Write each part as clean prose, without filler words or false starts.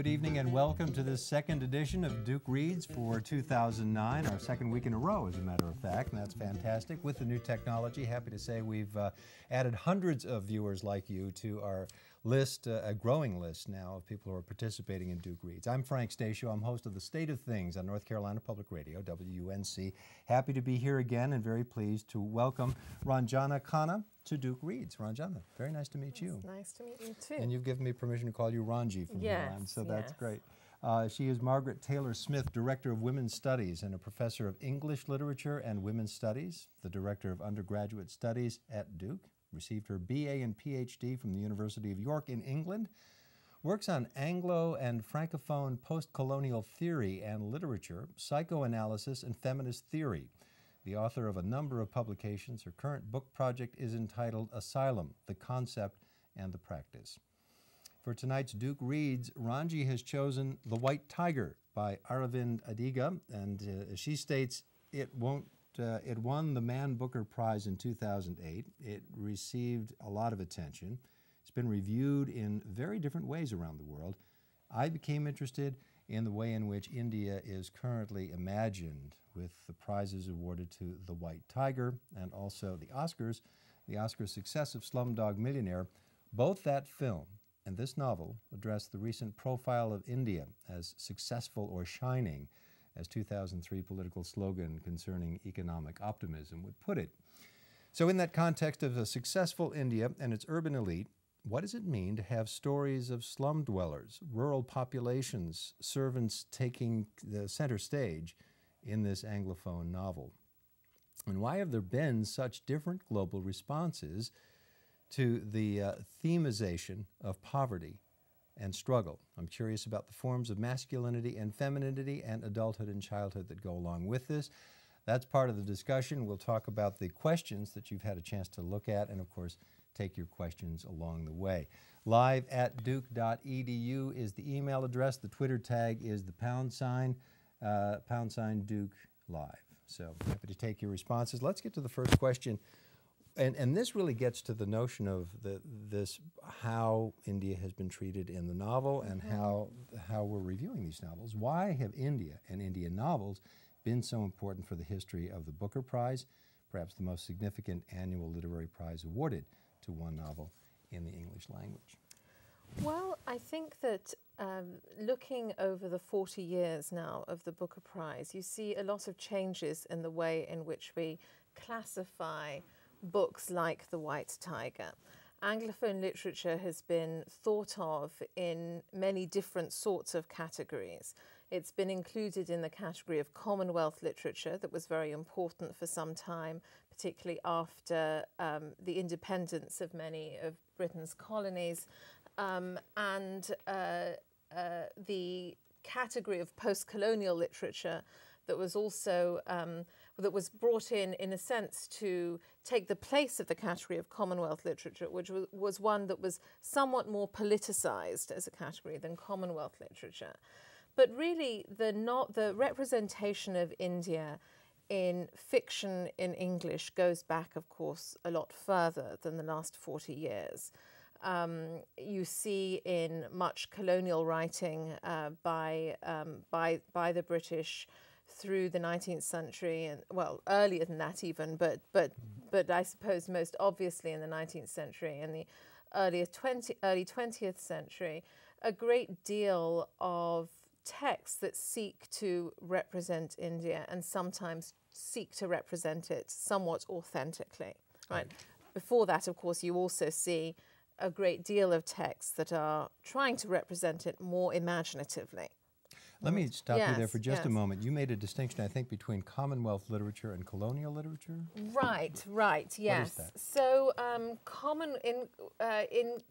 Good evening and welcome to this second edition of Duke Reads for 2009, our second week in a row, as a matter of fact, and that's fantastic. With the new technology, happy to say we've added hundreds of viewers like you to our list, a growing list now of people who are participating in Duke Reads. I'm Frank Stasio. I'm host of The State of Things on North Carolina Public Radio, WUNC. Happy to be here again and very pleased to welcome Ranjana Khanna to Duke Reads. Ranjana, very nice to meet you. It's nice to meet you too. And you've given me permission to call you Ranji from here on, so that's great. She is Margaret Taylor Smith, Director of Women's Studies and a Professor of English Literature and Women's Studies, the Director of Undergraduate Studies at Duke, received her BA and PhD from the University of York in England, works on Anglo and Francophone post-colonial theory and literature, psychoanalysis, and feminist theory. The author of a number of publications, her current book project is entitled Asylum, the Concept and the Practice. For tonight's Duke Reads, Ranji has chosen The White Tiger by Aravind Adiga, and as she states, it won the Man Booker Prize in 2008. It received a lot of attention. It's been reviewed in very different ways around the world. I became interested in the way in which India is currently imagined, with the prizes awarded to The White Tiger and also the Oscar success of Slumdog Millionaire. Both that film and this novel address the recent profile of India as successful or shining, as 2003 political slogan concerning economic optimism would put it. So in that context of a successful India and its urban elite, what does it mean to have stories of slum dwellers, rural populations, servants taking the center stage in this Anglophone novel? And why have there been such different global responses to the themization of poverty and struggle? I'm curious about the forms of masculinity and femininity and adulthood and childhood that go along with this. That's part of the discussion. We'll talk about the questions that you've had a chance to look at and, of course, take your questions along the way. Live at duke.edu is the email address. The Twitter tag is the #, #Duke Live. So happy to take your responses. Let's get to the first question. And this really gets to the notion of how India has been treated in the novel and how we're reviewing these novels. Why have India and Indian novels been so important for the history of the Booker Prize, perhaps the most significant annual literary prize awarded to one novel in the English language? Well, I think that looking over the 40 years now of the Booker Prize, you see a lot of changes in the way in which we classify books like The White Tiger. Anglophone literature has been thought of in many different sorts of categories. It's been included in the category of Commonwealth literature that was very important for some time, particularly after the independence of many of Britain's colonies, and the category of post-colonial literature that was also that was brought in a sense to take the place of the category of Commonwealth literature, which was one that was somewhat more politicized as a category than Commonwealth literature. But really, the representation of India in fiction in English goes back, of course, a lot further than the last 40 years. You see in much colonial writing by the British through the 19th century, and well, earlier than that even, but I suppose most obviously in the 19th century and the early 20th century, a great deal of texts that seek to represent India and sometimes seek to represent it somewhat authentically, right? Before that, of course, you also see a great deal of texts that are trying to represent it more imaginatively. Let me stop you there for just a moment. You made a distinction, I think, between Commonwealth literature and colonial literature? Right, yes. What is that? So in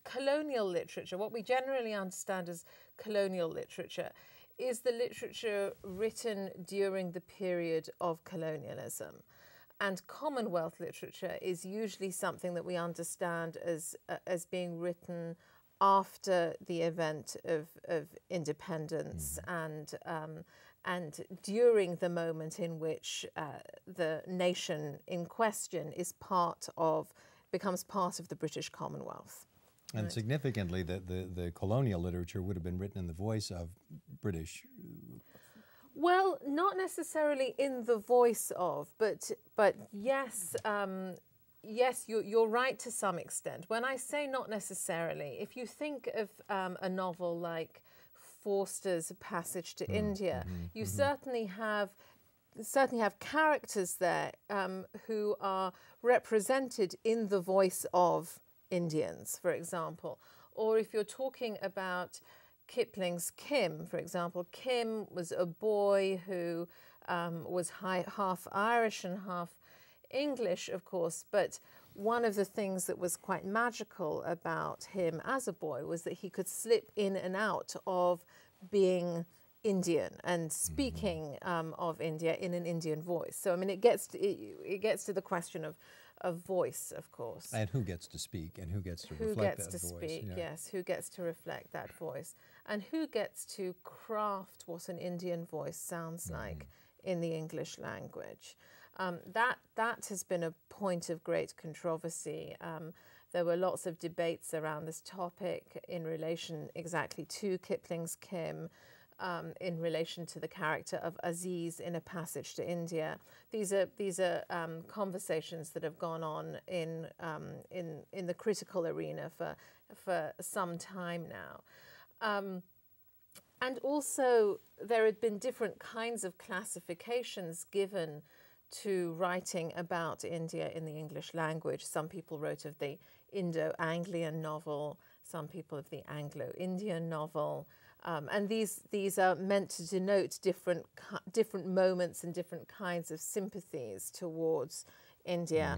colonial literature, what we generally understand as colonial literature is the literature written during the period of colonialism. And Commonwealth literature is usually something that we understand as being written after the event of independence and during the moment in which the nation in question is becomes part of the British Commonwealth. And right? significantly, the colonial literature would have been written in the voice of British. Well, not necessarily in the voice of, but yes, yes, you're right to some extent. When I say not necessarily, if you think of a novel like Forster's Passage to India, you certainly have characters there who are represented in the voice of Indians, for example. Or if you're talking about Kipling's Kim, for example, Kim was a boy who was half Irish and half English, of course, but one of the things that was quite magical about him as a boy was that he could slip in and out of being Indian and speaking of India in an Indian voice. So I mean, it gets to the question of voice, of course. And who gets to speak and who gets to reflect that voice. Who gets to speak, yeah. yes, who gets to reflect that voice. And who gets to craft what an Indian voice sounds like in the English language. That has been a point of great controversy. There were lots of debates around this topic in relation exactly to Kipling's Kim, in relation to the character of Aziz in A Passage to India. These are conversations that have gone on in the critical arena for some time now. And also there had been different kinds of classifications given to writing about India in the English language. Some people wrote of the Indo-Anglian novel, some people of the Anglo-Indian novel. And these are meant to denote different moments and different kinds of sympathies towards India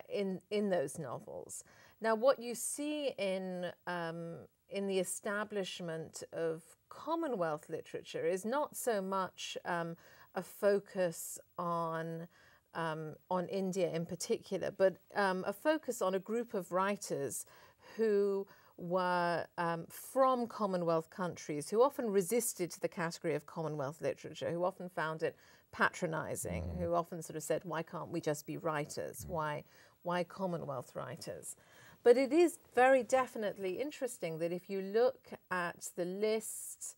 in those novels. Now, what you see in the establishment of Commonwealth literature is not so much a focus on India in particular, but a focus on a group of writers who were from Commonwealth countries, who often resisted the category of Commonwealth literature, who often found it patronizing, who often sort of said, why can't we just be writers? Why Commonwealth writers? But it is very definitely interesting that if you look at the lists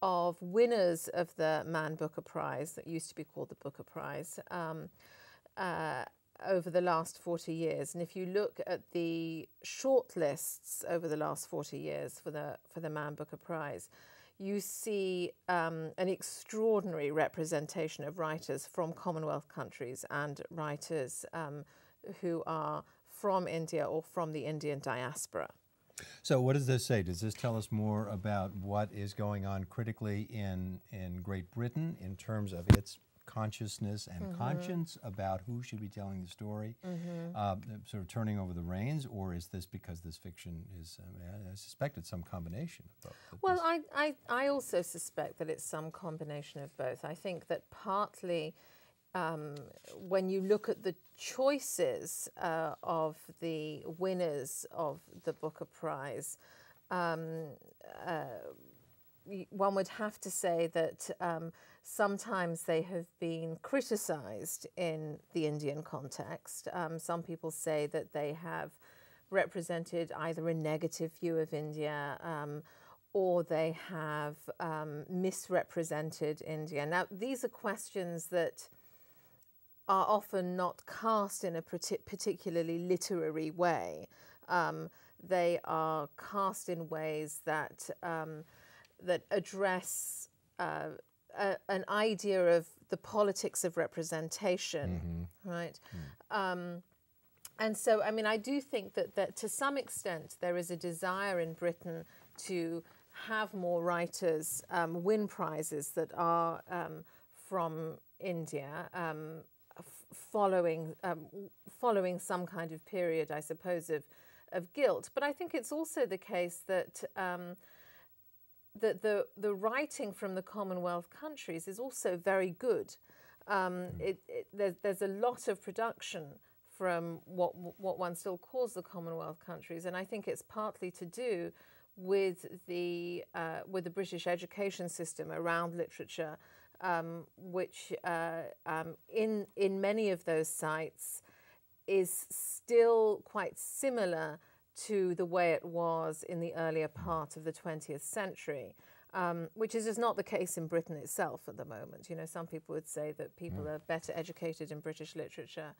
of winners of the Man Booker Prize, that used to be called the Booker Prize, over the last 40 years, and if you look at the shortlists over the last 40 years for the Man Booker Prize, you see an extraordinary representation of writers from Commonwealth countries and writers who are from India or from the Indian diaspora. So what does this say? Does this tell us more about what is going on critically in Great Britain in terms of its consciousness and conscience about who should be telling the story, sort of turning over the reins, or is this because this fiction is, I suspect it's some combination of both? Well, I also suspect that it's some combination of both. I think that partly when you look at the choices of the winners of the Booker Prize, one would have to say that sometimes they have been criticized in the Indian context. Some people say that they have represented either a negative view of India or they have misrepresented India. Now, these are questions that are often not cast in a particularly literary way. They are cast in ways that that address an idea of the politics of representation, right? And so, I mean, I do think that to some extent there is a desire in Britain to have more writers win prizes that are from India, following some kind of period, I suppose, of guilt. But I think it's also the case that that the writing from the Commonwealth countries is also very good. There's a lot of production from what one still calls the Commonwealth countries, and I think it's partly to do with the British education system around literature, which in many of those sites is still quite similar to the way it was in the earlier part of the 20th century, which is just not the case in Britain itself at the moment. You know, some people would say that people are better educated in British literature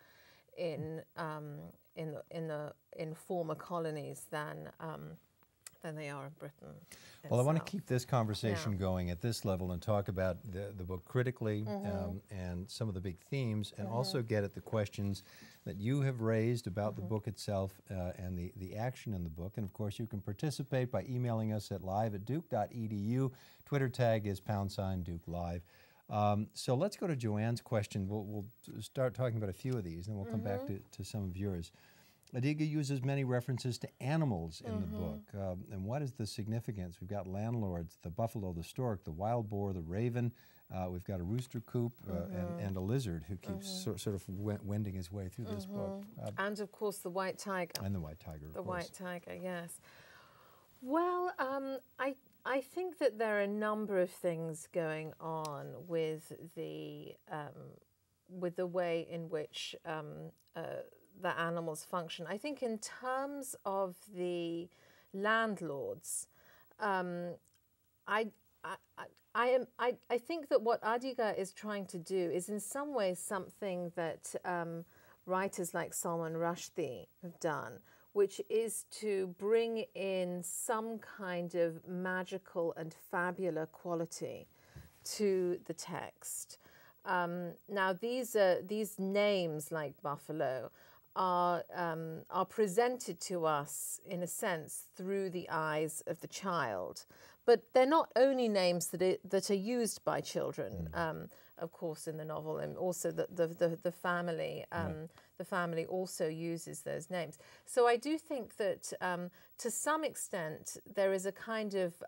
in former colonies than they are in Britain. Well, I want to keep this conversation going at this level and talk about the book critically and some of the big themes, and also get at the questions that you have raised about the book itself and the action in the book. And of course, you can participate by emailing us at live@duke.edu. Twitter tag is #DukeLive. So let's go to Joanne's question. We'll start talking about a few of these, and we'll come back to some of yours. Adiga uses many references to animals in the book. And what is the significance? We've got landlords, the buffalo, the stork, the wild boar, the raven. We've got a rooster coop and a lizard who keeps sort of wending his way through this book. And of course the white tiger. And the white tiger, of course. The white tiger, yes. Well, I think that there are a number of things going on with the way in which the animals function. I think in terms of the landlords, I think that what Adiga is trying to do is in some ways something that writers like Salman Rushdie have done, which is to bring in some kind of magical and fabular quality to the text. Now these names like buffalo are presented to us in a sense through the eyes of the child, but they're not only names that are used by children, of course, in the novel, and also the family. The family also uses those names. So I do think that to some extent there is a kind of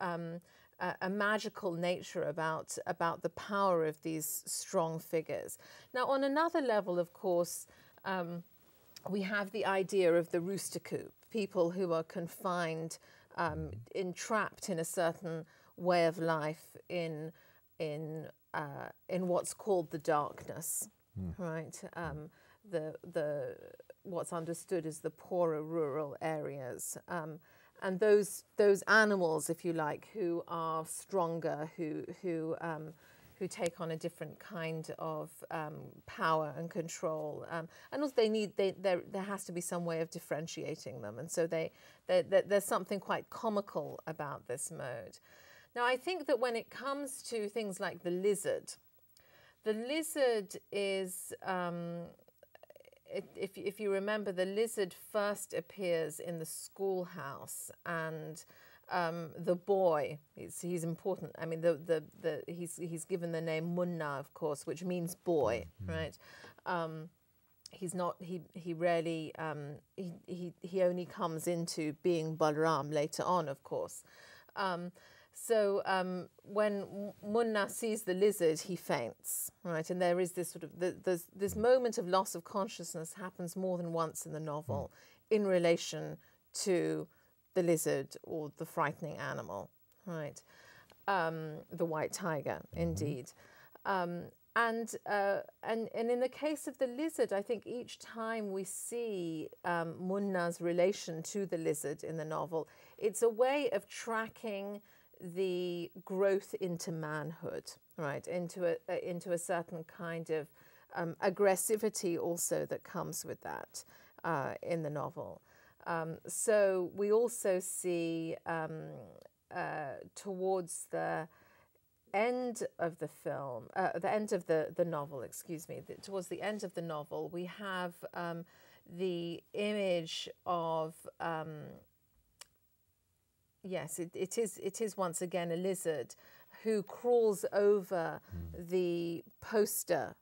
a magical nature about the power of these strong figures. Now, on another level, of course, we have the idea of the rooster coop, people who are confined, entrapped in a certain way of life in what's called the darkness, right? What's understood as the poorer rural areas, and those animals, if you like, who are stronger, who take on a different kind of power and control, and also there has to be some way of differentiating them, and so there's something quite comical about this mode. Now, I think that when it comes to things like the lizard is, if you remember, the lizard first appears in the schoolhouse, and the boy, he's important. I mean, he's given the name Munna, of course, which means boy, right? He's not. He rarely. He only comes into being Balram later on, of course. So when Munna sees the lizard, he faints, right? And there is this sort of this moment of loss of consciousness happens more than once in the novel in relation to the lizard or the frightening animal, right? The white tiger, indeed. And in the case of the lizard, I think each time we see Munna's relation to the lizard in the novel, it's a way of tracking the growth into manhood, right? Into a certain kind of aggressivity also that comes with that in the novel. So we also see towards the end of the film, the end of the novel, excuse me, towards the end of the novel, we have the image of, yes, it is once again a lizard who crawls over the poster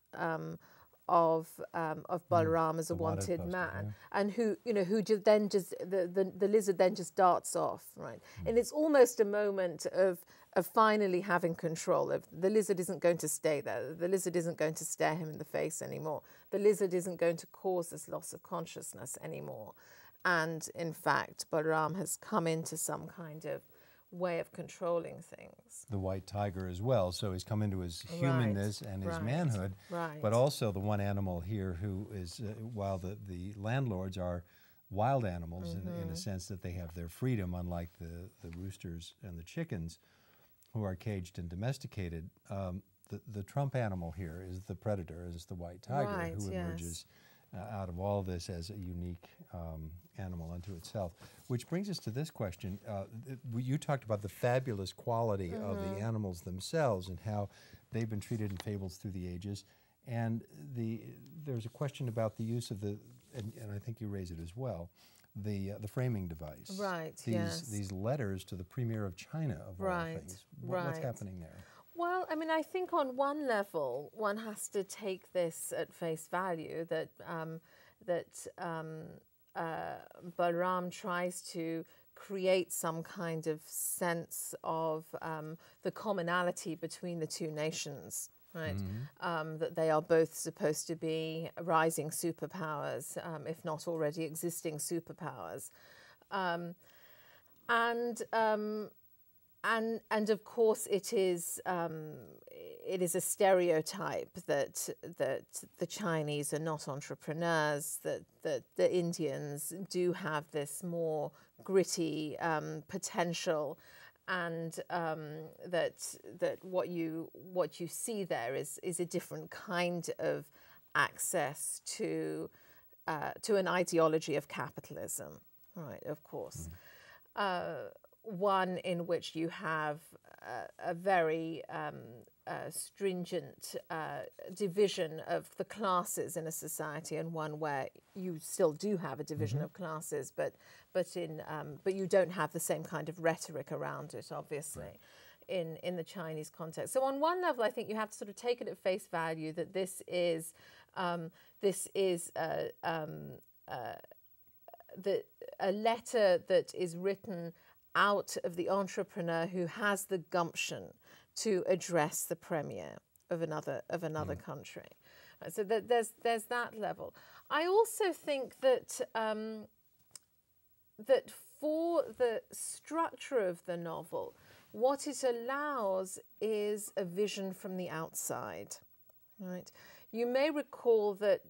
of Balaram as a wanted poster, man, and who then just the lizard then just darts off, right? And it's almost a moment of finally having control of the lizard. Isn't going to stay there. The lizard isn't going to stare him in the face anymore. The lizard isn't going to cause this loss of consciousness anymore. And in fact, Balaram has come into some kind of way of controlling things. The white tiger as well, so he's come into his humanness and his manhood, but also the one animal here who is, while the landlords are wild animals in a sense that they have their freedom, unlike the roosters and the chickens who are caged and domesticated. The trump animal here is the predator, is the white tiger, who emerges out of all this as a unique animal unto itself. Which brings us to this question. You talked about the fabulous quality of the animals themselves and how they've been treated in fables through the ages. And there's a question about the use of and I think you raise it as well, the framing device. Right, These letters to the Premier of China, of all things. What's happening there? Well, I mean, I think on one level, one has to take this at face value, that Balaram tries to create some kind of sense of the commonality between the two nations, right? That they are both supposed to be rising superpowers, if not already existing superpowers. And of course, it is a stereotype that the Chinese are not entrepreneurs, that the Indians do have this more gritty potential, and that what you see there is a different kind of access to an ideology of capitalism, right? Of course. One in which you have a very stringent division of the classes in a society, and one where you still do have a division of classes, but you don't have the same kind of rhetoric around it, obviously, in the Chinese context. So on one level, I think you have to sort of take it at face value that this is a letter that is written out of the entrepreneur who has the gumption to address the premier of another country. So there's that level. I also think that that for the structure of the novel, what it allows is a vision from the outside. Right? You may recall that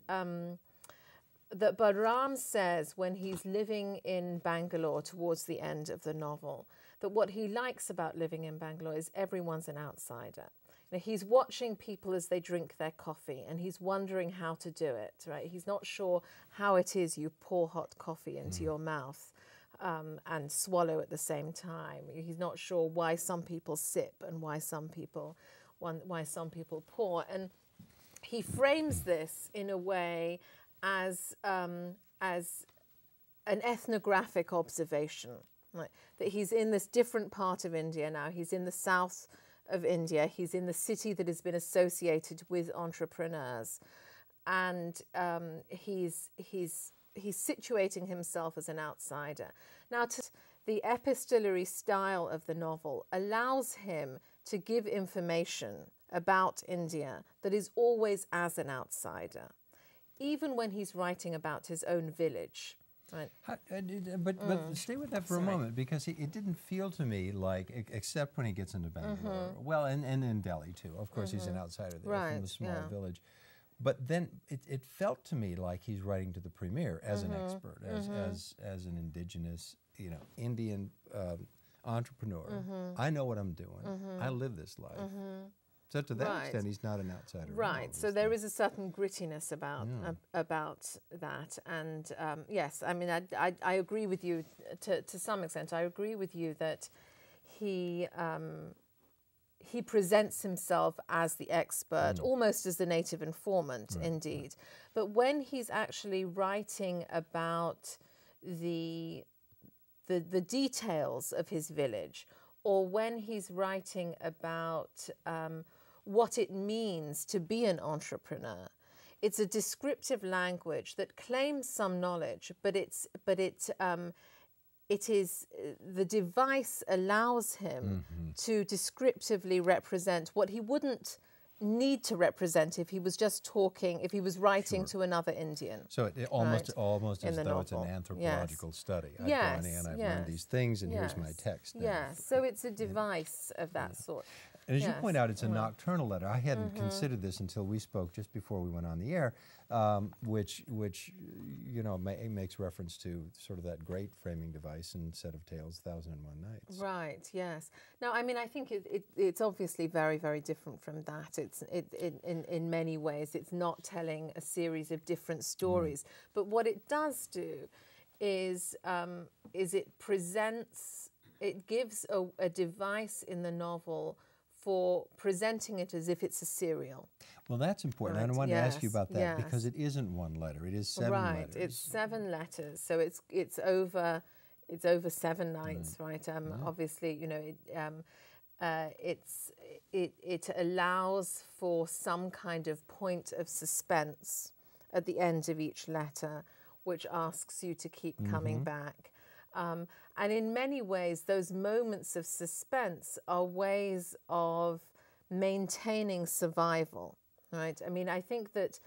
that Balaram says when he's living in Bangalore towards the end of the novel, that what he likes about living in Bangalore is everyone's an outsider. You know, he's watching people as they drink their coffee, and he's wondering how to do it, right? He's not sure how it is you pour hot coffee into your mouth and swallow at the same time. He's not sure why some people sip and why some people pour. And he frames this in a way as an ethnographic observation, right? That he's in this different part of India now. He's in the south of India. He's in the city that has been associated with entrepreneurs, and he's situating himself as an outsider. Now, the epistolary style of the novel allows him to give information about India that is always as an outsider, even when he's writing about his own village. Right. But stay with that for a moment, because it didn't feel to me like, except when he gets into Bangalore, well, and in Delhi too. Of course, he's an outsider there from the small village. But then it felt to me like he's writing to the premier as an expert, as an indigenous, Indian entrepreneur. I know what I'm doing. I live this life. So to that extent, he's not an outsider. Right. So there is a certain grittiness about that. And yes, I mean, I agree with you to some extent. I agree with you that he presents himself as the expert, almost as the native informant, indeed. But when he's actually writing about the details of his village, or when he's writing about what it means to be an entrepreneur, it's a descriptive language that claims some knowledge, but the device allows him to descriptively represent what he wouldn't need to represent if he was just talking, if he was writing to another Indian. So it almost as though it's an anthropological study. I've gone in, I've learned these things, and here's my text. So it's a device of that sort. And as you point out, it's a nocturnal letter. I hadn't considered this until we spoke just before we went on the air, which you know makes reference to sort of that great framing device in Set of Tales, 1001 Nights. Right. Yes. Now, I mean, I think it's obviously very, very different from that. In many ways, it's not telling a series of different stories. But what it does do is it presents, it gives a device in the novel for presenting it as if it's a serial. Well, that's important. Right. I wanted to ask you about that because it isn't one letter; it is 7 letters. Right, it's 7 letters, so it's over 7 nights, right? Obviously, you know, it allows for some kind of point of suspense at the end of each letter, which asks you to keep coming back. And in many ways, those moments of suspense are ways of maintaining survival, right? I mean, I think that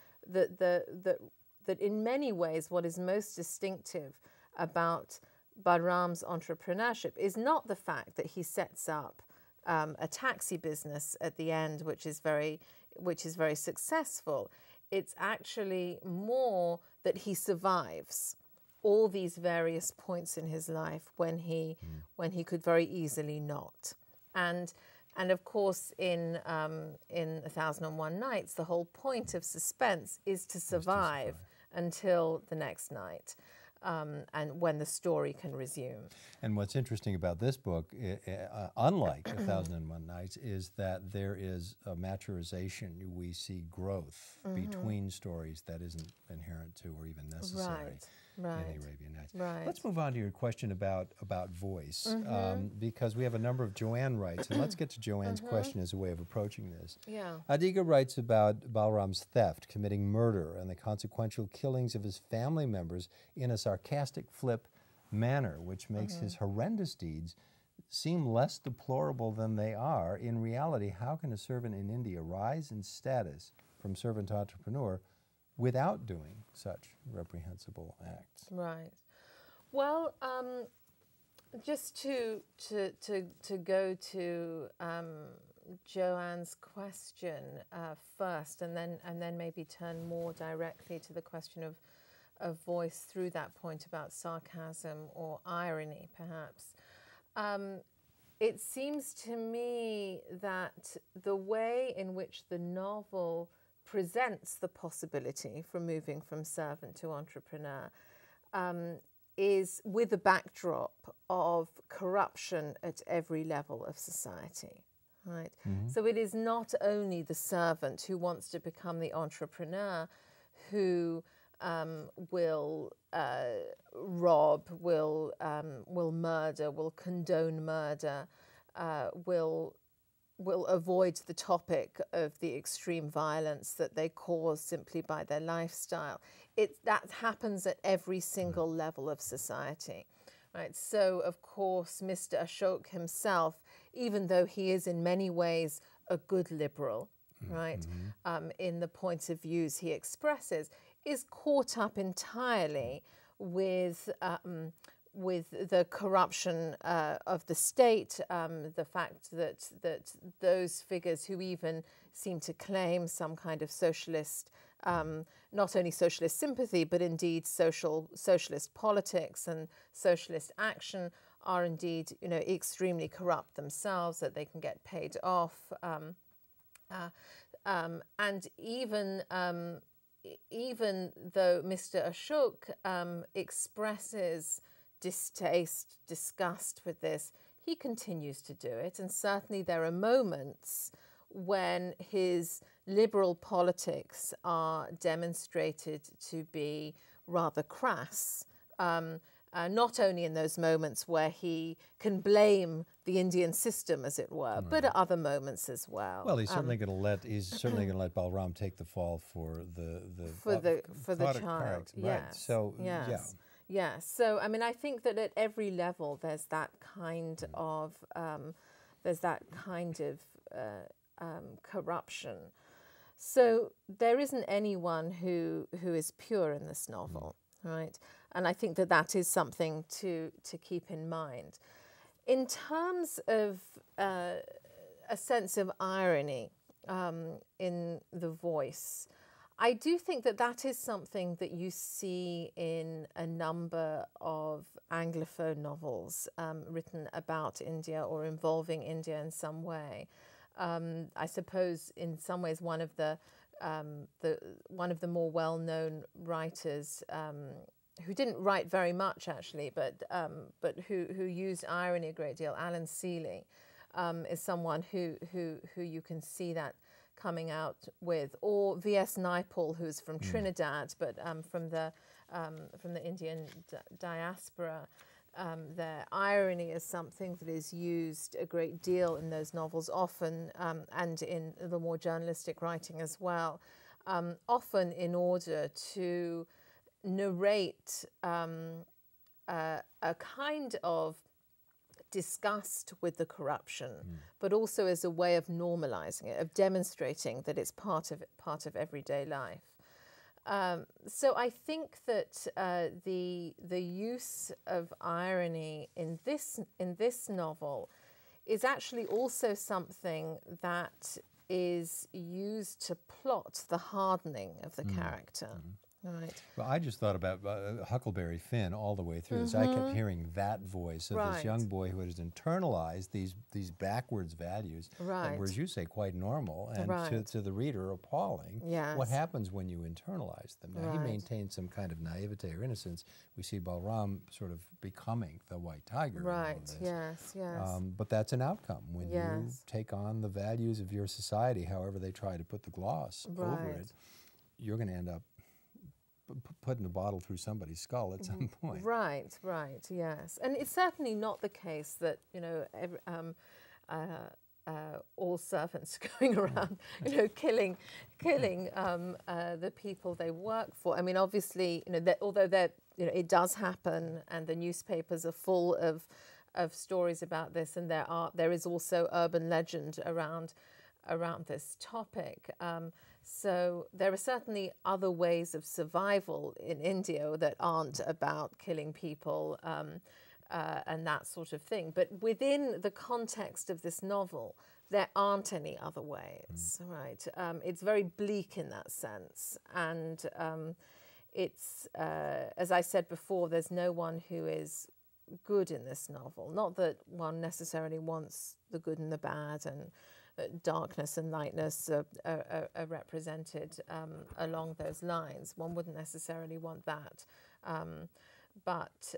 in many ways, what is most distinctive about Balram's entrepreneurship is not the fact that he sets up a taxi business at the end, which is very successful. It's actually more that he survives all these various points in his life when he could very easily not. And of course, in 1001 Nights, the whole point of suspense is to survive until the next night, and when the story can resume. And what's interesting about this book, unlike 1001 Nights, is that there is a maturization. We see growth between stories that isn't inherent to or even necessary. In the Arabian Nights. Right. Let's move on to your question about voice, because we have a number of Joanne writes, and let's get to Joanne's question as a way of approaching this. Yeah. Adiga writes about Balram's theft, committing murder, and the consequential killings of his family members in a sarcastic flip manner, which makes his horrendous deeds seem less deplorable than they are. In reality, how can a servant in India rise in status from servant to entrepreneur without doing such reprehensible acts? Right. Well, just to go to Joanne's question first, and then maybe turn more directly to the question of voice through that point about sarcasm or irony, perhaps. It seems to me that the way in which the novel presents the possibility for moving from servant to entrepreneur is with a backdrop of corruption at every level of society, right? So it is not only the servant who wants to become the entrepreneur who will rob, will murder, will condone murder, will avoid the topic of the extreme violence that they cause simply by their lifestyle. That happens at every single level of society, right? So, of course, Mr. Ashok himself, even though he is in many ways a good liberal, right, in the points of views he expresses, is caught up entirely with the corruption of the state, the fact that those figures who even seem to claim some kind of socialist, not only socialist sympathy, but indeed socialist politics and socialist action, are indeed, you know, extremely corrupt themselves, that they can get paid off, and even though Mr. Ashok expresses distaste, disgust with this, he continues to do it. And certainly there are moments when his liberal politics are demonstrated to be rather crass, not only in those moments where he can blame the Indian system, as it were, but at other moments as well. Well, he's certainly going to let Balram take the fall for the child. Right. Yes. So yes. Yeah. So I mean, I think that at every level there's that kind of corruption. So there isn't anyone who is pure in this novel, right? And I think that is something to keep in mind. In terms of a sense of irony in the voice. I do think that that is something that you see in a number of Anglophone novels written about India or involving India in some way. I suppose in some ways one of the more well-known writers who didn't write very much actually, but who used irony a great deal, Alan Seeley, is someone who you can see that coming out with, or V.S. Naipaul, who's from Trinidad, but from the Indian diaspora. Their irony is something that is used a great deal in those novels, often, and in the more journalistic writing as well, often in order to narrate a kind of disgust with the corruption, but also as a way of normalizing it, of demonstrating that it's part of everyday life. So I think that the use of irony in this novel is actually also something that is used to plot the hardening of the character. Right. Well, I just thought about Huckleberry Finn all the way through this. I kept hearing that voice of this young boy who has internalized these backwards values that were, as you say, quite normal and to the reader appalling. Yes. What happens when you internalize them? Now, he maintains some kind of naivete or innocence. We see Balram sort of becoming the white tiger. Right, in all this. yes, yes. But that's an outcome when you take on the values of your society, however they try to put the gloss over it. You're going to end up putting the bottle through somebody's skull at some point. Right, yes. And it's certainly not the case that, you know, all servants are going around, you know, killing the people they work for. I mean, obviously, you know, although it does happen, and the newspapers are full of stories about this, and there is also urban legend around this topic. So there are certainly other ways of survival in India that aren't about killing people and that sort of thing. But within the context of this novel, there aren't any other ways, right? It's very bleak in that sense. And it's, as I said before, there's no one who is good in this novel. Not that one necessarily wants the good and the bad, and darkness and lightness are represented along those lines. One wouldn't necessarily want that, but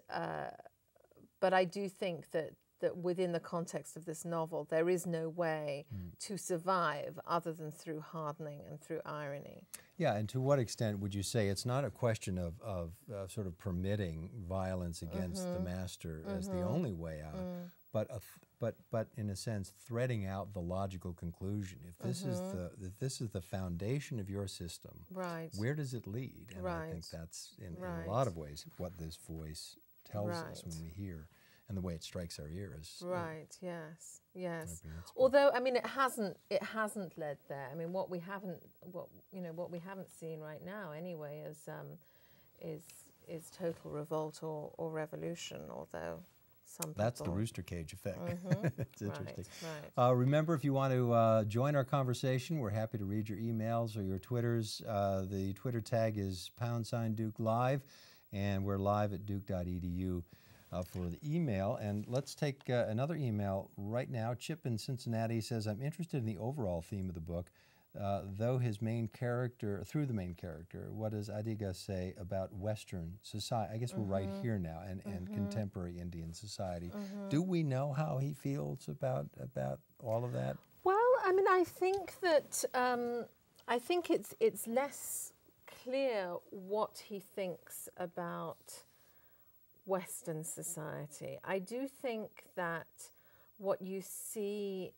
I do think that within the context of this novel, there is no way to survive other than through hardening and through irony. Yeah, and to what extent would you say it's not a question of sort of permitting violence against the master as the only way out, but in a sense threading out the logical conclusion. If this is the foundation of your system, where does it lead? And I think that's in a lot of ways what this voice tells us when we hear, and the way it strikes our ears. Yes. Although, I mean, it hasn't led there. I mean, what we haven't seen right now anyway is total revolt or revolution. Although that's the rooster cage effect. It's interesting. Remember, if you want to join our conversation, we're happy to read your emails or your Twitters. The Twitter tag is #DukeLive, and we're live at duke.edu for the email. And let's take another email right now. Chip in Cincinnati says, I'm interested in the overall theme of the book, through the main character, what does Adiga say about Western society? I guess we're right here now, and contemporary Indian society. Do we know how he feels about all of that? Well, I mean, I think that it's less clear what he thinks about Western society. I do think that what you see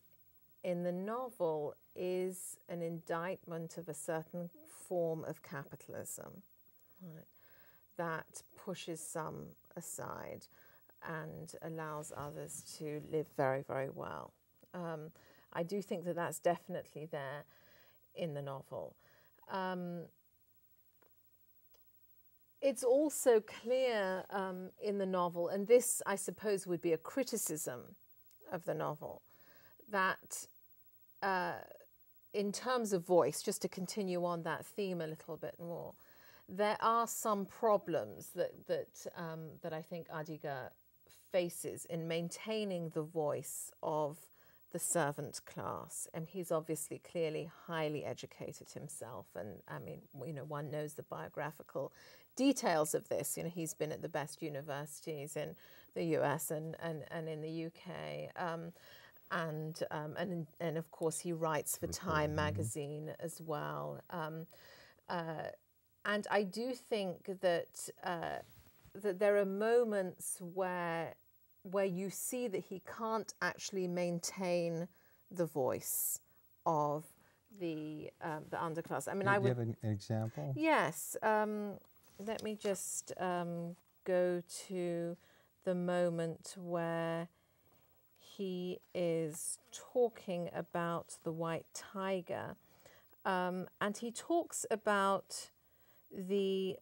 in the novel is an indictment of a certain form of capitalism, right, that pushes some aside and allows others to live very, very well. I do think that that's definitely there in the novel. It's also clear in the novel, and this, I suppose, would be a criticism of the novel, that in terms of voice, just to continue on that theme a little bit more, there are some problems that I think Adiga faces in maintaining the voice of the servant class. And he's obviously clearly highly educated himself. And I mean, you know, one knows the biographical details of this. You know, he's been at the best universities in the US and in the UK. And of course, he writes for Time magazine as well. And I do think that that there are moments where you see that he can't actually maintain the voice of the underclass. I mean, do you have an example? Yes. Let me just go to the moment where he is talking about the white tiger, and he talks about the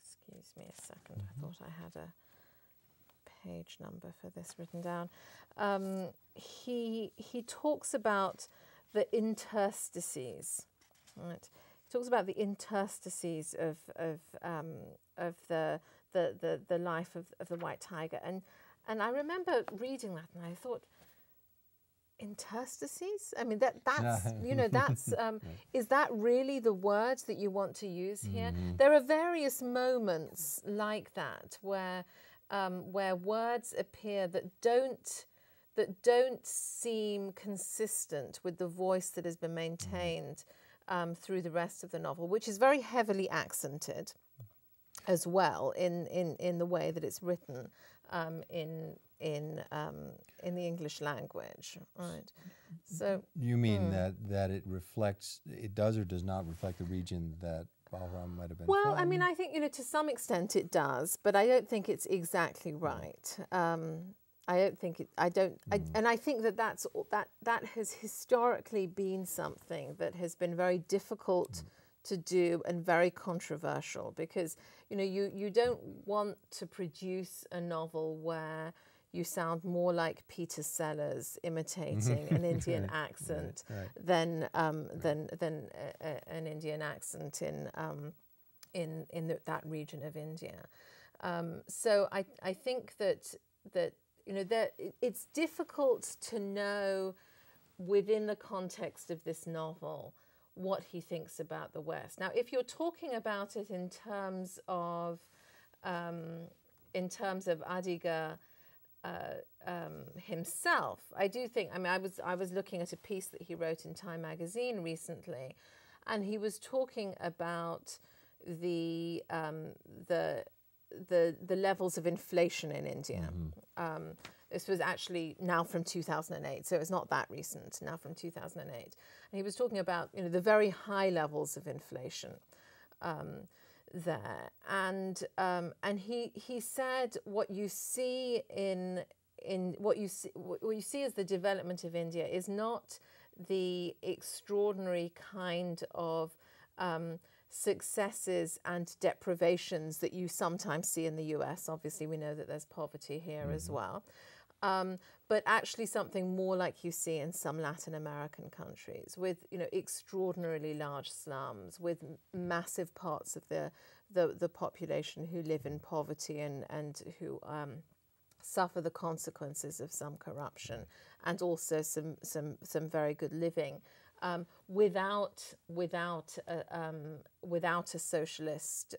excuse me a second, I thought I had a page number for this written down. He talks about the interstices, right? He talks about the interstices of the life of the white tiger, and I remember reading that and I thought, interstices? I mean, that's you know, that's is that really the words that you want to use here? There are various moments like that where words appear that don't seem consistent with the voice that has been maintained through the rest of the novel, which is very heavily accented as well in the way that it's written in the English language, right? So you mean that it does or does not reflect the region that Balram might have been well, from? I mean, I think, you know, to some extent it does, but I don't think it's exactly right. I don't think it. And I think that has historically been something that has been very difficult to do and very controversial, because, you know, you don't want to produce a novel where you sound more like Peter Sellers imitating an Indian accent than an Indian accent in that region of India. So I think that you know, it's difficult to know within the context of this novel what he thinks about the West. Now, if you're talking about it in terms of Adiga himself, I do think. I mean, I was looking at a piece that he wrote in Time magazine recently, and he was talking about the levels of inflation in India. This was actually now from 2008, so it's not that recent, now from 2008. And he was talking about, you know, the very high levels of inflation there. And he said what you see what you see as the development of India is not the extraordinary kind of successes and deprivations that you sometimes see in the US. Obviously, we know that there's poverty here as well. But actually something more like you see in some Latin American countries, with, you know, extraordinarily large slums, with massive parts of the population who live in poverty and who suffer the consequences of some corruption, and also some very good living, without a socialist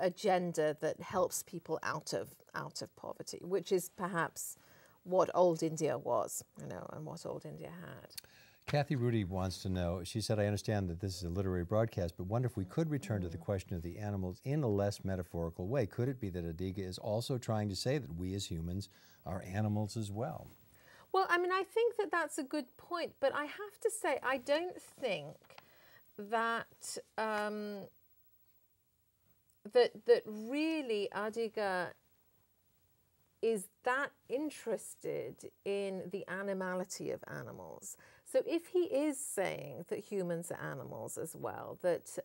agenda that helps people out of poverty, which is perhaps what old India was, you know, and what old India had. Kathy Rudy wants to know, she said, I understand that this is a literary broadcast, but wonder if we could return to the question of the animals in a less metaphorical way. Could it be that Adiga is also trying to say that we as humans are animals as well? Well, I mean, I think that that's a good point, but I have to say, I don't think that that really Adiga is that interested in the animality of animals. So if he is saying that humans are animals as well, that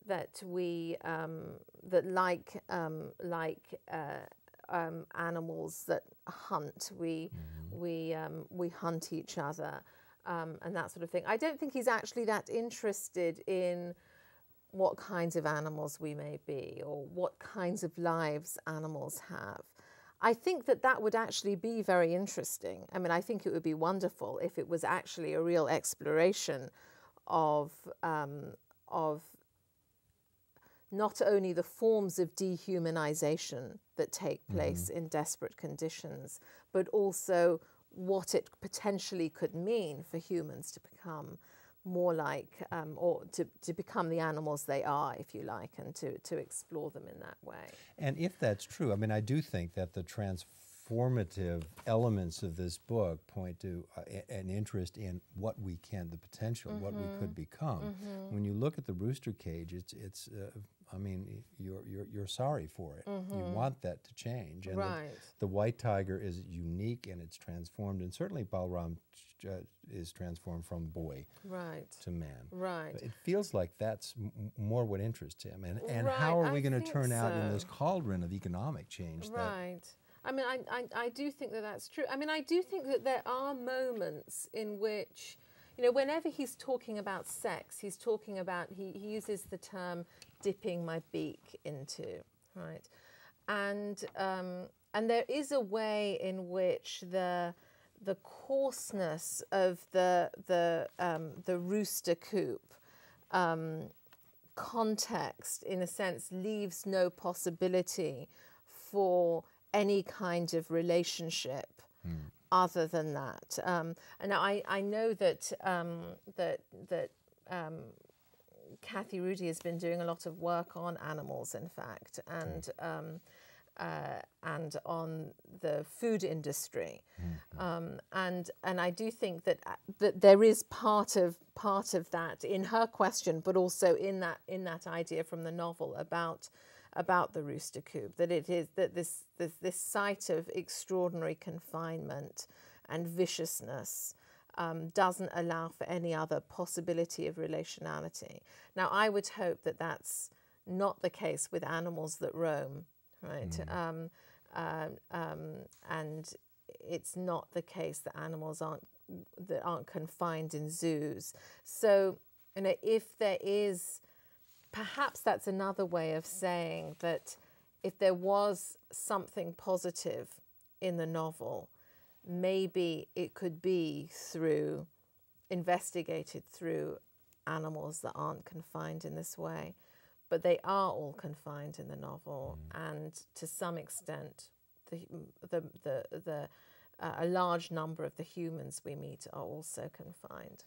that we that like animals that hunt. We hunt each other, and that sort of thing. I don't think he's actually that interested in what kinds of animals we may be or what kinds of lives animals have. I think that that would actually be very interesting. I mean, I think it would be wonderful if it was actually a real exploration of not only the forms of dehumanization that take place in desperate conditions, but also what it potentially could mean for humans to become more like, or to become the animals they are, if you like, and to explore them in that way. And if that's true, I mean, I do think that the transformative elements of this book point to an interest in what we can, the potential, what we could become. When you look at the rooster cage, it's I mean, you're sorry for it. You want that to change. And the white tiger is unique and it's transformed, and certainly Balram is transformed from boy to man. It feels like that's more what interests him. And how are we going to turn out in this cauldron of economic change? I mean, I do think that that's true. I mean, I do think that there are moments in which, you know, whenever he's talking about sex, he's talking about, he uses the term dipping my beak into, right? And there is a way in which the coarseness of the rooster coop context, in a sense, leaves no possibility for any kind of relationship other than that. And I know that Kathy Rudy has been doing a lot of work on animals, in fact, and on the food industry, and I do think that there is part of that in her question, but also in that idea from the novel about the rooster coop, that it is that this site of extraordinary confinement and viciousness doesn't allow for any other possibility of relationality. Now, I would hope that that's not the case with animals that roam, right? And it's not the case that animals aren't confined in zoos. So, you know, if there is, perhaps that's another way of saying that if there was something positive in the novel, maybe it could be investigated through animals that aren't confined in this way. But they are all confined in the novel, and to some extent, a large number of the humans we meet are also confined.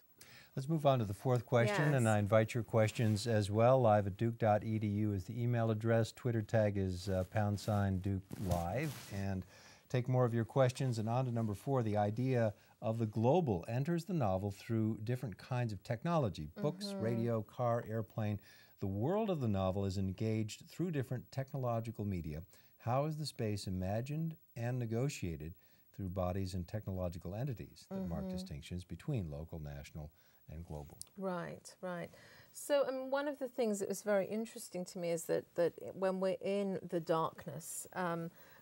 Let's move on to the fourth question, and I invite your questions as well. Live at duke.edu is the email address. Twitter tag is #DukeLive. And take more of your questions. And on to number 4, the idea of the global enters the novel through different kinds of technology, books, radio, car, airplane. The world of the novel is engaged through different technological media. How is the space imagined and negotiated through bodies and technological entities that mark distinctions between local, national, and global? Right. So one of the things that was very interesting to me is that when we're in the darkness,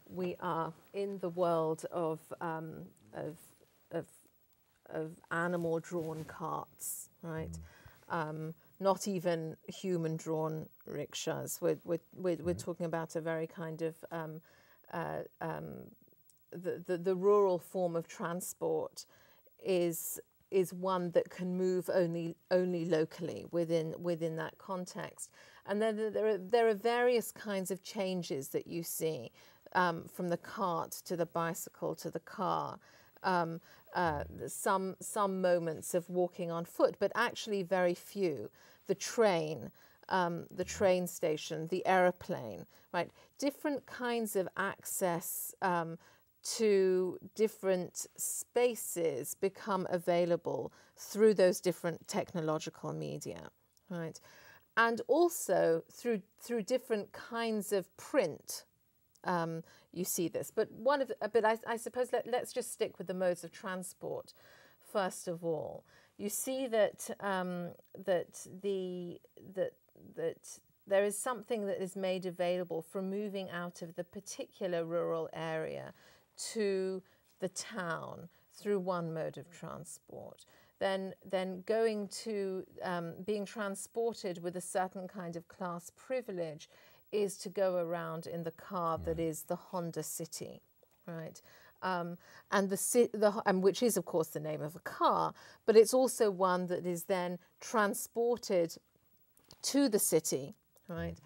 we are in the world of animal-drawn carts, right? Not even human-drawn rickshaws. We're talking about a very kind of the rural form of transport is one that can move only locally within that context. And then there are various kinds of changes that you see, from the cart to the bicycle to the car. Some moments of walking on foot, but actually very few. The train station, the aeroplane, right? Different kinds of access to different spaces become available through those different technological media, right? And also through different kinds of print. You see this, but I suppose let's just stick with the modes of transport first of all. You see that there is something that is made available from moving out of the particular rural area to the town through one mode of transport, then going to being transported with a certain kind of class privilege is to go around in the car that is the Honda City, right? And which is, of course, the name of a car, but it's also one that is then transported to the city, right?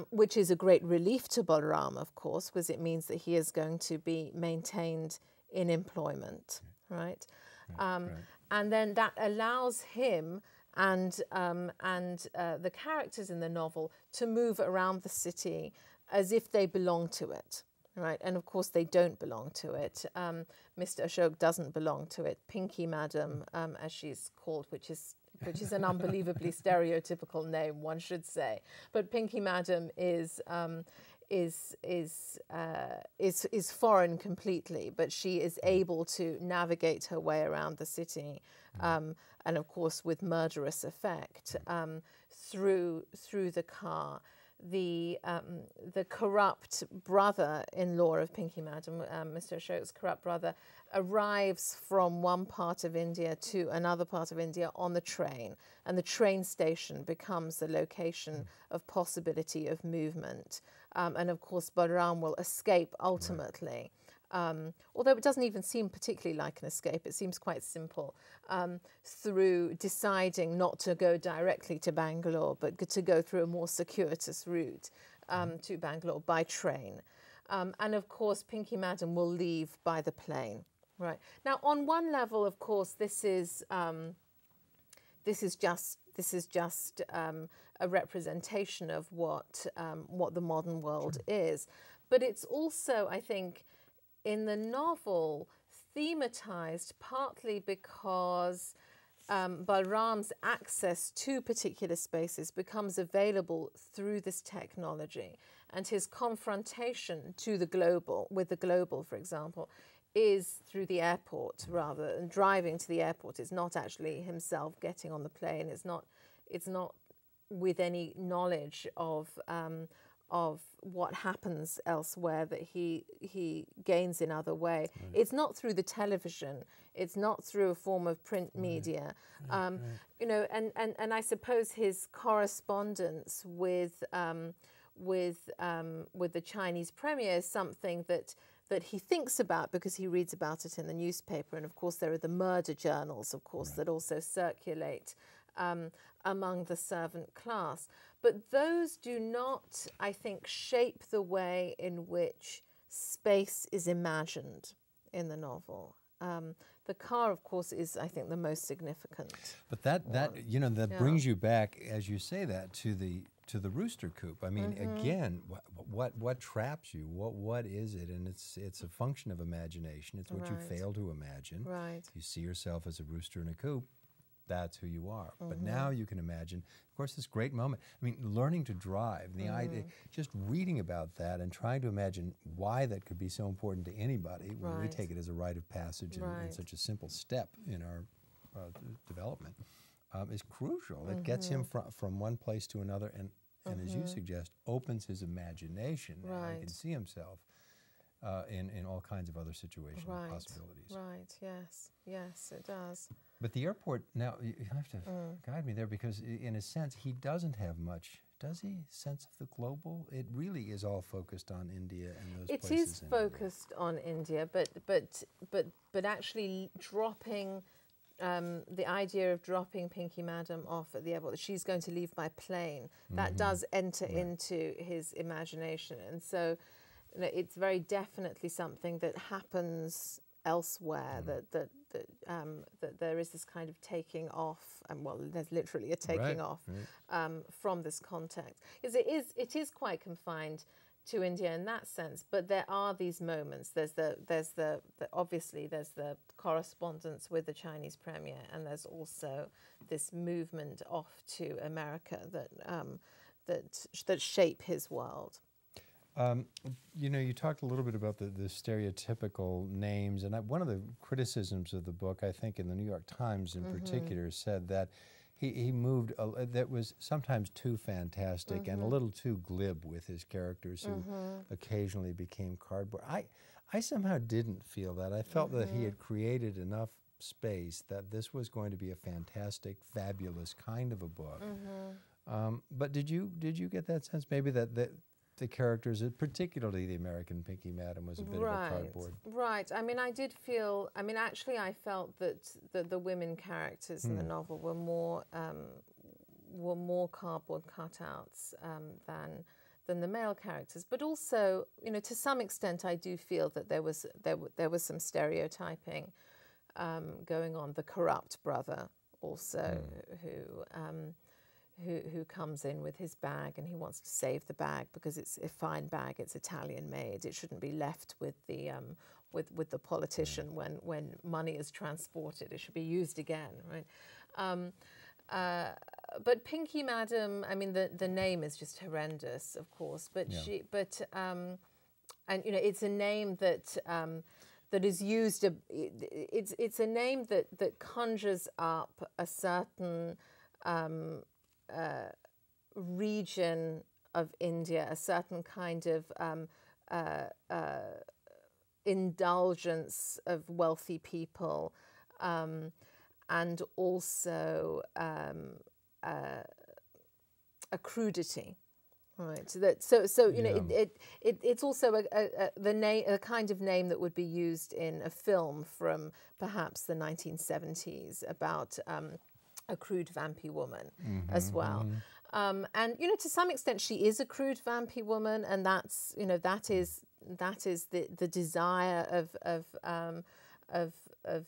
Which is a great relief to Balaram, of course, because it means that he is going to be maintained in employment, right? And then that allows him and the characters in the novel to move around the city as if they belong to it, right? And of course they don't belong to it. Mr. Ashok doesn't belong to it. Pinky Madam, as she's called, which is an unbelievably stereotypical name, one should say. But Pinky Madam is foreign completely, but she is able to navigate her way around the city, and of course with murderous effect, through the car. The corrupt brother-in-law of Pinky Madam, Mr. Ashok's corrupt brother, arrives from one part of India to another part of India on the train, and the train station becomes the location of possibility of movement. And of course, Balaram will escape ultimately, although it doesn't even seem particularly like an escape. It seems quite simple, through deciding not to go directly to Bangalore, but to go through a more circuitous route to Bangalore by train. And of course, Pinky Madam will leave by the plane. Right. Now, on one level, of course, this is just a representation of what the modern world is, but it's also, I think, in the novel, thematized partly because Balaram's access to particular spaces becomes available through this technology, and his confrontation to the global, with the global, for example, is through the airport rather than driving to the airport. It's not actually himself getting on the plane. It's not with any knowledge of what happens elsewhere that he gains in other way. Right. It's not through the television. It's not through a form of print media. You know, and I suppose his correspondence with the Chinese premier is something that he thinks about because he reads about it in the newspaper. And of course there are the murder journals, of course, that also circulate among the servant class. But those do not, I think, shape the way in which space is imagined in the novel. The car, of course, is, I think, the most significant. But that brings you back, as you say that, to the rooster coop. I mean, again, what traps you? What is it? And it's a function of imagination. It's what you fail to imagine. Right. You see yourself as a rooster in a coop. That's who you are. But now you can imagine, of course, this great moment. I mean, learning to drive, the idea, just reading about that and trying to imagine why that could be so important to anybody when we take it as a rite of passage and such a simple step in our development is crucial. It gets him from one place to another and as you suggest, opens his imagination. And he can see himself in all kinds of other situations and possibilities. Right, yes, it does. But the airport, now you have to guide me there because in a sense he doesn't have much, does he, sense of the global? It really is all focused on India and those places. It is focused on India, but actually dropping the idea of dropping Pinky Madam off at the airport, that she's going to leave by plane, that does enter into his imagination. And so you know, it's very definitely something that happens elsewhere, that there is this kind of taking off, and well, there's literally a taking off from this context. It is quite confined to India in that sense, but there are these moments. Obviously there's the correspondence with the Chinese premier, and there's also this movement off to America that shape his world. You know, you talked a little bit about the stereotypical names, and one of the criticisms of the book, I think in the New York Times in particular, said that he moved, that was sometimes too fantastic and a little too glib with his characters who occasionally became cardboard. I somehow didn't feel that. I felt that he had created enough space that this was going to be a fantastic, fabulous kind of a book. But did you get that sense maybe that the characters, particularly the American Pinky Madam, was a bit of a cardboard? Right. I mean, I did feel. I mean, actually, I felt that the women characters in the novel were more cardboard cutouts than the male characters. But also, you know, to some extent, I do feel that there was some stereotyping going on. The corrupt brother, also, who comes in with his bag and he wants to save the bag because it's a fine bag, it's Italian made. It shouldn't be left with the politician when money is transported. It should be used again, right? But Pinky Madam, I mean, the name is just horrendous, of course. But and you know, it's a name that that is used. It's a name that conjures up a certain region of India, a certain kind of indulgence of wealthy people, and also a crudity, right? So you know, it's also a kind of name that would be used in a film from perhaps the 1970s about a crude vampy woman as well. And you know, to some extent she is a crude vampy woman, and that's, you know, that is the desire of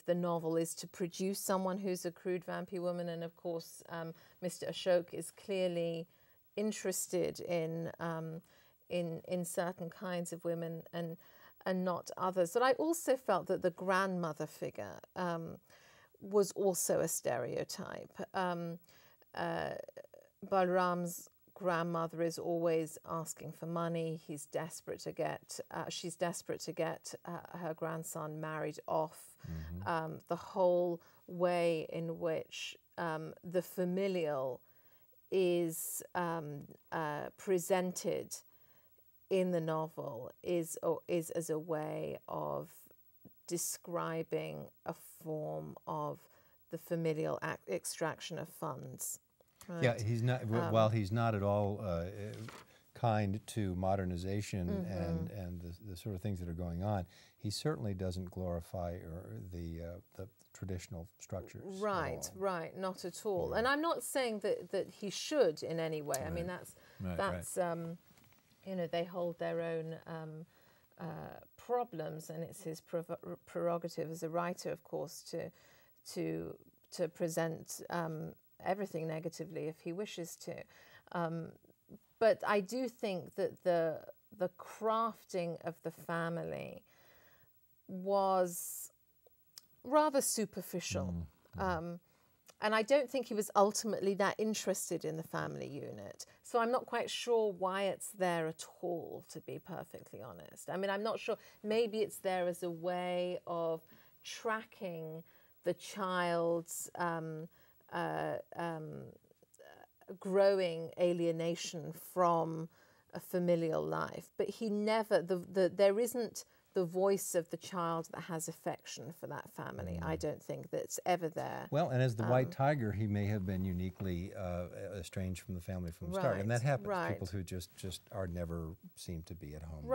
the novel, is to produce someone who's a crude vampy woman. And of course Mr. Ashok is clearly interested in certain kinds of women and not others. But I also felt that the grandmother figure was also a stereotype. Balram's grandmother is always asking for money. He's desperate to get. She's desperate to get her grandson married off. The whole way in which the familial is presented in the novel is as a way of describing a form of the familial extraction of funds. Right? Yeah, he's not. While he's not at all kind to modernization and the sort of things that are going on, he certainly doesn't glorify the traditional structures. Right, right, not at all. And I'm not saying that he should in any way. I mean, that's you know, they hold their own problems, and it's his prerogative as a writer, of course, to present everything negatively if he wishes to. But I do think that the crafting of the family was rather superficial. And I don't think he was ultimately that interested in the family unit. So I'm not quite sure why it's there at all, to be perfectly honest. I mean, I'm not sure. Maybe it's there as a way of tracking the child's growing alienation from a familial life. But he never, there isn't the voice of the child that has affection for that family. I don't think that's ever there. Well, and as the white tiger, he may have been uniquely estranged from the family from the start, and that happens. People who just are never seem to be at home.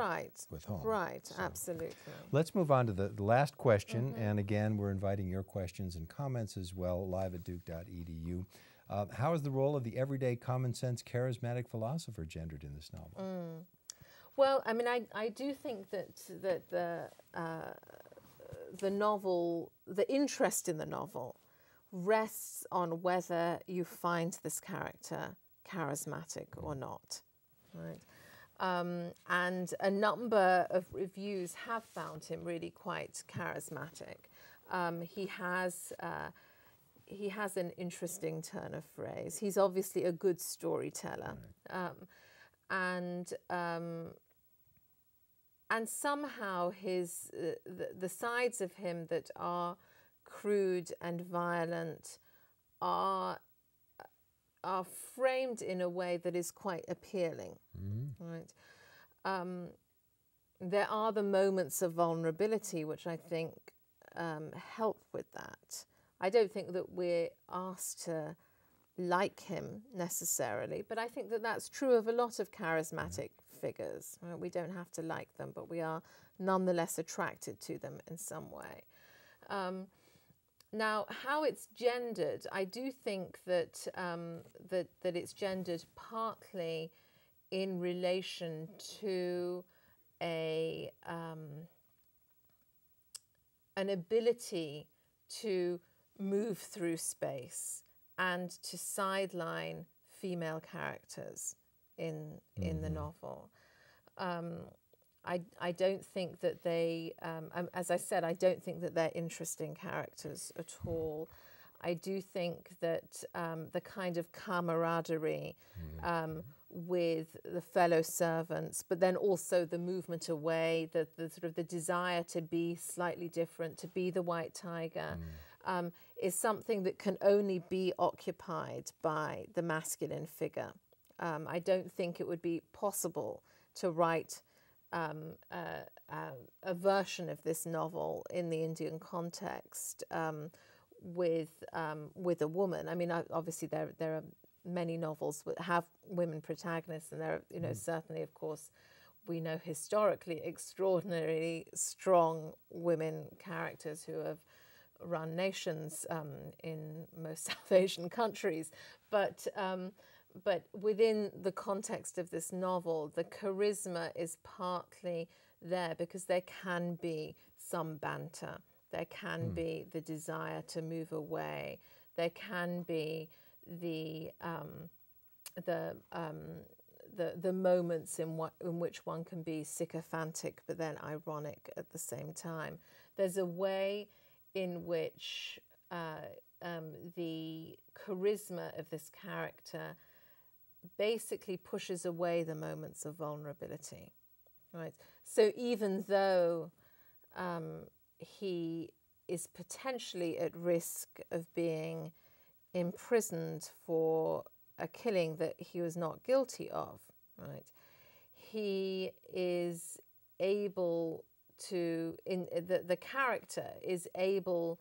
With home. So, absolutely. Let's move on to the last question, and again, we're inviting your questions and comments as well, live at duke.edu. How is the role of the everyday, common sense, charismatic philosopher gendered in this novel? Well, I mean, I do think that the novel, the interest in the novel, rests on whether you find this character charismatic or not, right? And a number of reviews have found him really quite charismatic. He has an interesting turn of phrase. He's obviously a good storyteller, and somehow his the sides of him that are crude and violent are are framed in a way that is quite appealing, right? There are the moments of vulnerability which I think help with that. I don't think that we're asked to like him necessarily, but I think that that's true of a lot of charismatic figures. Right? We don't have to like them, but we are nonetheless attracted to them in some way. Now, how it's gendered, I do think that that it's gendered partly in relation to an ability to move through space and to sideline female characters in the novel. I don't think that they, as I said, I don't think that they're interesting characters at all. I do think that the kind of camaraderie with the fellow servants, but then also the movement away, the sort of the desire to be slightly different, to be the white tiger, is something that can only be occupied by the masculine figure. I don't think it would be possible to write a version of this novel in the Indian context with a woman. I mean, obviously there are many novels that have women protagonists, and there are, you know, certainly, of course, we know historically extraordinarily strong women characters who have run nations in most South Asian countries, but within the context of this novel, the charisma is partly there because there can be some banter, there can be the desire to move away, there can be the moments in which one can be sycophantic but then ironic at the same time. There's a way in which the charisma of this character basically pushes away the moments of vulnerability, right? So even though he is potentially at risk of being imprisoned for a killing that he was not guilty of, right? He is able to, the character is able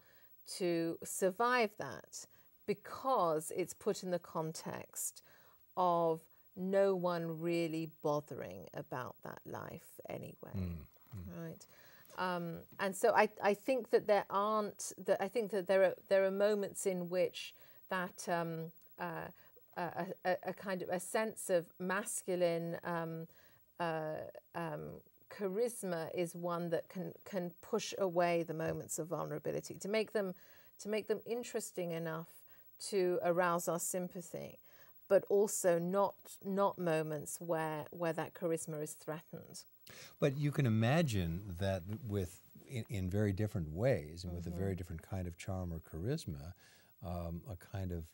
to survive that because it's put in the context of no one really bothering about that life anyway, right? And so I think that there aren't. I think that there are moments in which that a kind of a sense of masculine charisma is one that can push away the moments of vulnerability to make them interesting enough to arouse our sympathy, but also not moments where that charisma is threatened. But you can imagine that in very different ways and with a very different kind of charm or charisma, a kind of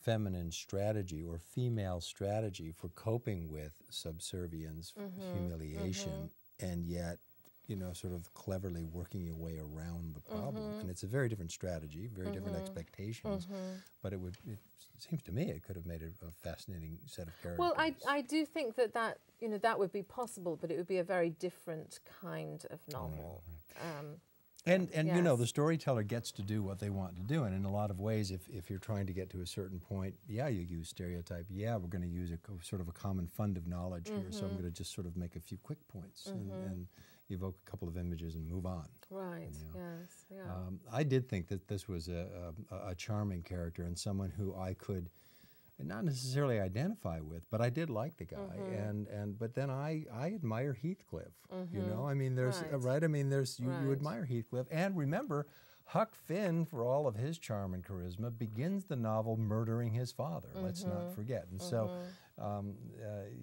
feminine strategy or female strategy for coping with subservience, humiliation, and yet, you know, sort of cleverly working your way around the problem. And it's a very different strategy, very different expectations, but it seems to me it could have made a fascinating set of characters. Well, I do think that you know, that would be possible, but it would be a very different kind of novel. And yes, you know, the storyteller gets to do what they want to do, and in a lot of ways, if you're trying to get to a certain point, yeah, you use stereotype. Yeah, we're going to use sort of a common fund of knowledge here, so I'm going to just sort of make a few quick points and evoke a couple of images and move on. Right. You know? Yes. Yeah. I did think that this was a charming character and someone who I could not necessarily identify with, but I did like the guy, but then I admire Heathcliff. You know, I mean, there's right. I mean, there's you admire Heathcliff, and remember, Huck Finn, for all of his charm and charisma, begins the novel murdering his father. Let's not forget. And so,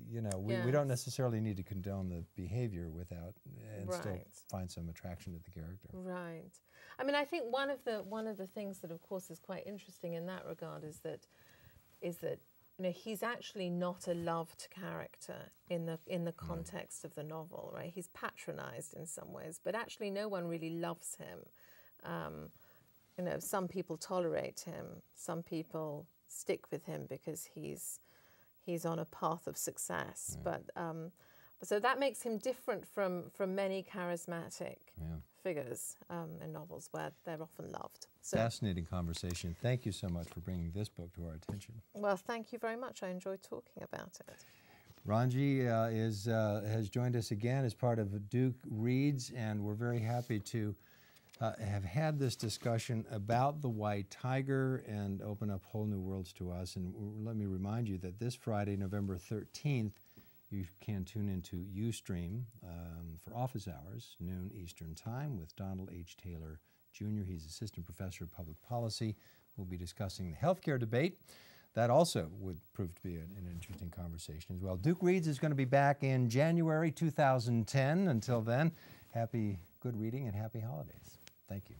you know, we don't necessarily need to condone the behavior without and still find some attraction to the character. Right. I mean, I think one of the things that, of course, is quite interesting in that regard is that you know, he's actually not a loved character in the context of the novel, right? He's patronized in some ways, but actually no one really loves him. You know, some people tolerate him, some people stick with him because he's on a path of success. But so that makes him different from many charismatic figures in novels where they're often loved. So, fascinating conversation. Thank you so much for bringing this book to our attention. Well, thank you very much. I enjoyed talking about it. Ranji has joined us again as part of Duke Reads, and we're very happy to have had this discussion about the white tiger and open up whole new worlds to us. And let me remind you that this Friday, November 13th, you can tune into Ustream for office hours, noon Eastern Time, with Donald H. Taylor, Jr. He's Assistant Professor of Public Policy. We'll be discussing the healthcare debate. That also would prove to be an interesting conversation as well. Duke Reads is going to be back in January 2010. Until then, good reading and happy holidays. Thank you.